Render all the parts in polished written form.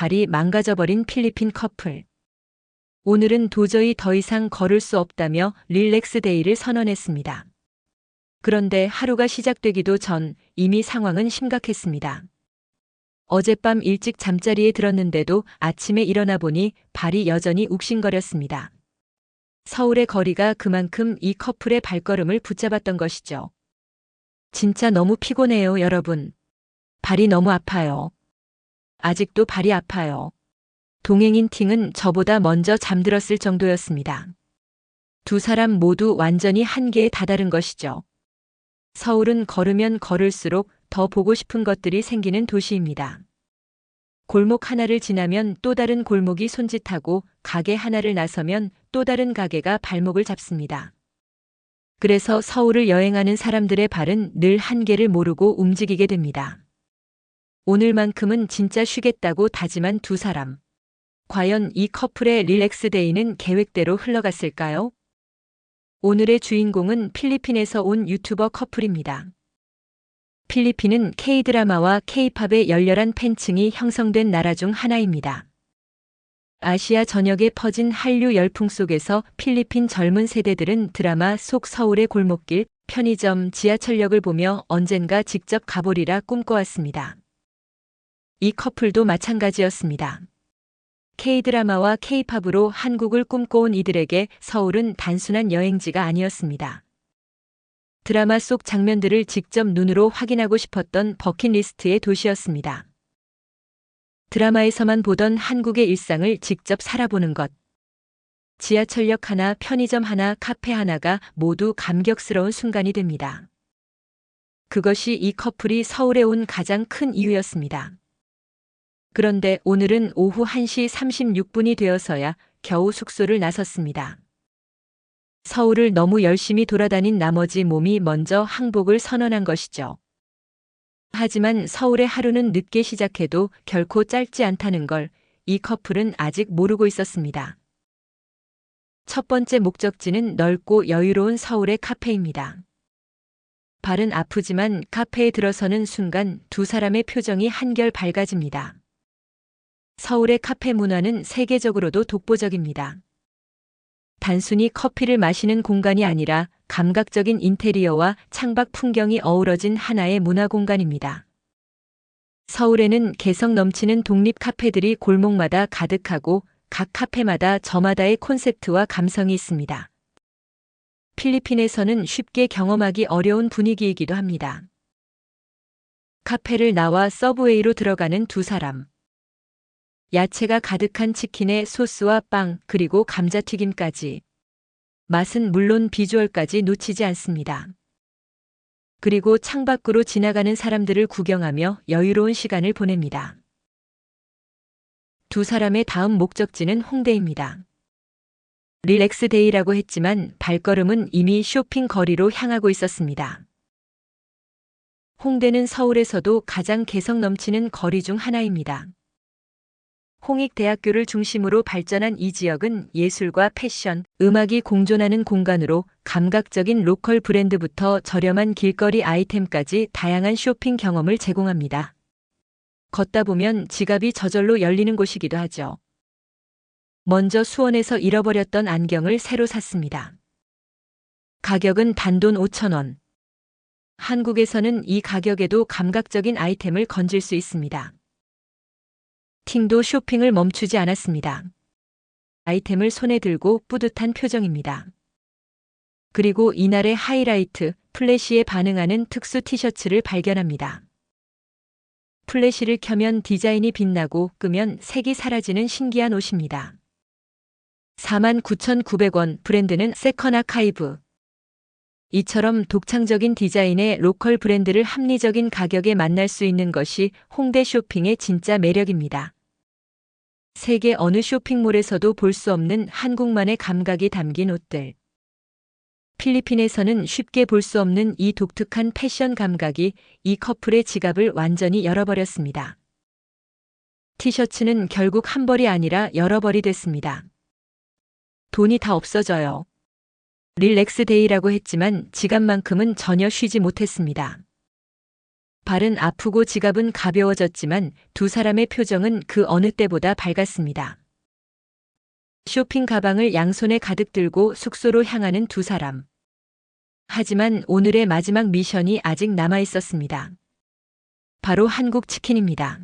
발이 망가져버린 필리핀 커플. 오늘은 도저히 더 이상 걸을 수 없다며 릴렉스 데이를 선언했습니다. 그런데 하루가 시작되기도 전 이미 상황은 심각했습니다. 어젯밤 일찍 잠자리에 들었는데도 아침에 일어나 보니 발이 여전히 욱신거렸습니다. 서울의 거리가 그만큼 이 커플의 발걸음을 붙잡았던 것이죠. 진짜 너무 피곤해요, 여러분. 발이 너무 아파요. 아직도 발이 아파요. 동행인 팅은 저보다 먼저 잠들었을 정도였습니다. 두 사람 모두 완전히 한계에 다다른 것이죠. 서울은 걸으면 걸을수록 더 보고 싶은 것들이 생기는 도시입니다. 골목 하나를 지나면 또 다른 골목이 손짓하고 가게 하나를 나서면 또 다른 가게가 발목을 잡습니다. 그래서 서울을 여행하는 사람들의 발은 늘 한계를 모르고 움직이게 됩니다. 오늘만큼은 진짜 쉬겠다고 다짐한 두 사람. 과연 이 커플의 릴렉스 데이는 계획대로 흘러갔을까요? 오늘의 주인공은 필리핀에서 온 유튜버 커플입니다. 필리핀은 K-드라마와 K-팝의 열렬한 팬층이 형성된 나라 중 하나입니다. 아시아 전역에 퍼진 한류 열풍 속에서 필리핀 젊은 세대들은 드라마 속 서울의 골목길, 편의점, 지하철역을 보며 언젠가 직접 가보리라 꿈꿔왔습니다. 이 커플도 마찬가지였습니다. K-드라마와 K-팝으로 한국을 꿈꿔온 이들에게 서울은 단순한 여행지가 아니었습니다. 드라마 속 장면들을 직접 눈으로 확인하고 싶었던 버킷리스트의 도시였습니다. 드라마에서만 보던 한국의 일상을 직접 살아보는 것. 지하철역 하나, 편의점 하나, 카페 하나가 모두 감격스러운 순간이 됩니다. 그것이 이 커플이 서울에 온 가장 큰 이유였습니다. 그런데 오늘은 오후 1시 36분이 되어서야 겨우 숙소를 나섰습니다. 서울을 너무 열심히 돌아다닌 나머지 몸이 먼저 항복을 선언한 것이죠. 하지만 서울의 하루는 늦게 시작해도 결코 짧지 않다는 걸 이 커플은 아직 모르고 있었습니다. 첫 번째 목적지는 넓고 여유로운 서울의 카페입니다. 발은 아프지만 카페에 들어서는 순간 두 사람의 표정이 한결 밝아집니다. 서울의 카페 문화는 세계적으로도 독보적입니다. 단순히 커피를 마시는 공간이 아니라 감각적인 인테리어와 창밖 풍경이 어우러진 하나의 문화 공간입니다. 서울에는 개성 넘치는 독립 카페들이 골목마다 가득하고 각 카페마다 저마다의 콘셉트와 감성이 있습니다. 필리핀에서는 쉽게 경험하기 어려운 분위기이기도 합니다. 카페를 나와 서브웨이로 들어가는 두 사람. 야채가 가득한 치킨에 소스와 빵, 그리고 감자튀김까지. 맛은 물론 비주얼까지 놓치지 않습니다. 그리고 창밖으로 지나가는 사람들을 구경하며 여유로운 시간을 보냅니다. 두 사람의 다음 목적지는 홍대입니다. 릴렉스 데이라고 했지만 발걸음은 이미 쇼핑 거리로 향하고 있었습니다. 홍대는 서울에서도 가장 개성 넘치는 거리 중 하나입니다. 홍익대학교를 중심으로 발전한 이 지역은 예술과 패션, 음악이 공존하는 공간으로 감각적인 로컬 브랜드부터 저렴한 길거리 아이템까지 다양한 쇼핑 경험을 제공합니다. 걷다 보면 지갑이 저절로 열리는 곳이기도 하죠. 먼저 수원에서 잃어버렸던 안경을 새로 샀습니다. 가격은 단돈 5,000원. 한국에서는 이 가격에도 감각적인 아이템을 건질 수 있습니다. 팅도 쇼핑을 멈추지 않았습니다. 아이템을 손에 들고 뿌듯한 표정입니다. 그리고 이날의 하이라이트, 플래시에 반응하는 특수 티셔츠를 발견합니다. 플래시를 켜면 디자인이 빛나고 끄면 색이 사라지는 신기한 옷입니다. 49,900원, 브랜드는 세컨 아카이브. 이처럼 독창적인 디자인의 로컬 브랜드를 합리적인 가격에 만날 수 있는 것이 홍대 쇼핑의 진짜 매력입니다. 세계 어느 쇼핑몰에서도 볼 수 없는 한국만의 감각이 담긴 옷들. 필리핀에서는 쉽게 볼 수 없는 이 독특한 패션 감각이 이 커플의 지갑을 완전히 열어버렸습니다. 티셔츠는 결국 한 벌이 아니라 여러 벌이 됐습니다. 돈이 다 없어져요. 릴렉스 데이라고 했지만 지갑만큼은 전혀 쉬지 못했습니다. 발은 아프고 지갑은 가벼워졌지만 두 사람의 표정은 그 어느 때보다 밝았습니다. 쇼핑 가방을 양손에 가득 들고 숙소로 향하는 두 사람. 하지만 오늘의 마지막 미션이 아직 남아 있었습니다. 바로 한국 치킨입니다.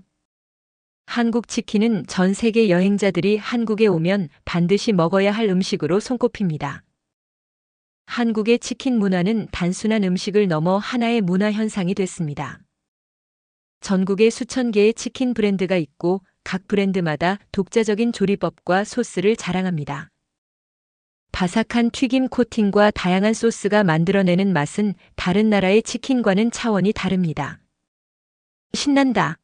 한국 치킨은 전 세계 여행자들이 한국에 오면 반드시 먹어야 할 음식으로 손꼽힙니다. 한국의 치킨 문화는 단순한 음식을 넘어 하나의 문화 현상이 됐습니다. 전국에 수천 개의 치킨 브랜드가 있고 각 브랜드마다 독자적인 조리법과 소스를 자랑합니다. 바삭한 튀김 코팅과 다양한 소스가 만들어내는 맛은 다른 나라의 치킨과는 차원이 다릅니다. 신난다.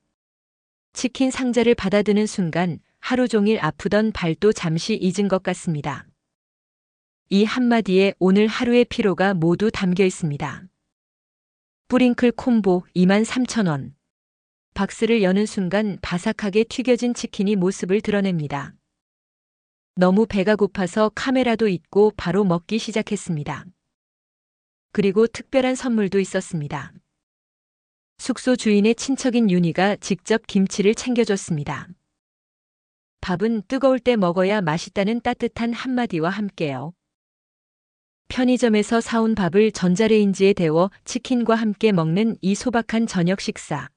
치킨 상자를 받아드는 순간 하루 종일 아프던 발도 잠시 잊은 것 같습니다. 이 한마디에 오늘 하루의 피로가 모두 담겨 있습니다. 뿌링클 콤보 23,000원. 박스를 여는 순간 바삭하게 튀겨진 치킨이 모습을 드러냅니다. 너무 배가 고파서 카메라도 잊고 바로 먹기 시작했습니다. 그리고 특별한 선물도 있었습니다. 숙소 주인의 친척인 윤희가 직접 김치를 챙겨줬습니다. 밥은 뜨거울 때 먹어야 맛있다는 따뜻한 한마디와 함께요. 편의점에서 사온 밥을 전자레인지에 데워 치킨과 함께 먹는 이 소박한 저녁 식사.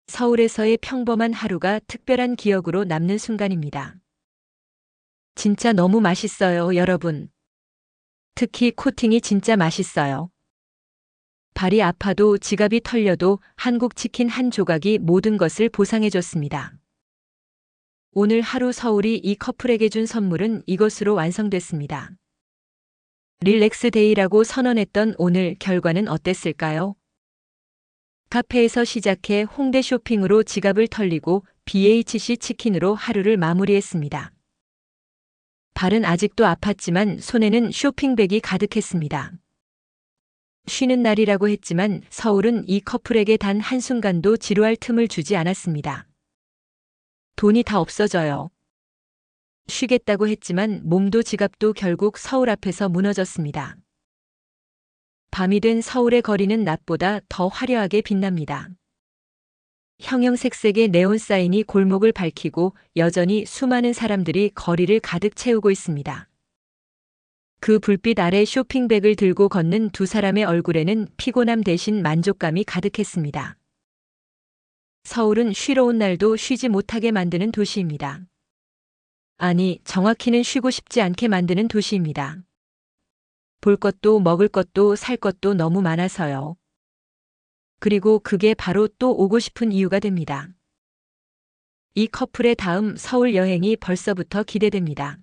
서울에서의 평범한 하루가 특별한 기억으로 남는 순간입니다. 진짜 너무 맛있어요, 여러분. 특히 코팅이 진짜 맛있어요. 발이 아파도 지갑이 털려도 한국 치킨 한 조각이 모든 것을 보상해줬습니다. 오늘 하루 서울이 이 커플에게 준 선물은 이것으로 완성됐습니다. 릴렉스 데이라고 선언했던 오늘 결과는 어땠을까요? 카페에서 시작해 홍대 쇼핑으로 지갑을 털리고 BHC 치킨으로 하루를 마무리했습니다. 발은 아직도 아팠지만 손에는 쇼핑백이 가득했습니다. 쉬는 날이라고 했지만 서울은 이 커플에게 단 한순간도 지루할 틈을 주지 않았습니다. 돈이 다 없어져요. 쉬겠다고 했지만 몸도 지갑도 결국 서울 앞에서 무너졌습니다. 밤이 된 서울의 거리는 낮보다 더 화려하게 빛납니다. 형형색색의 네온 사인이 골목을 밝히고 여전히 수많은 사람들이 거리를 가득 채우고 있습니다. 그 불빛 아래 쇼핑백을 들고 걷는 두 사람의 얼굴에는 피곤함 대신 만족감이 가득했습니다. 서울은 쉬러 온 날도 쉬지 못하게 만드는 도시입니다. 아니, 정확히는 쉬고 싶지 않게 만드는 도시입니다. 볼 것도 먹을 것도 살 것도 너무 많아서요. 그리고 그게 바로 또 오고 싶은 이유가 됩니다. 이 커플의 다음 서울 여행이 벌써부터 기대됩니다.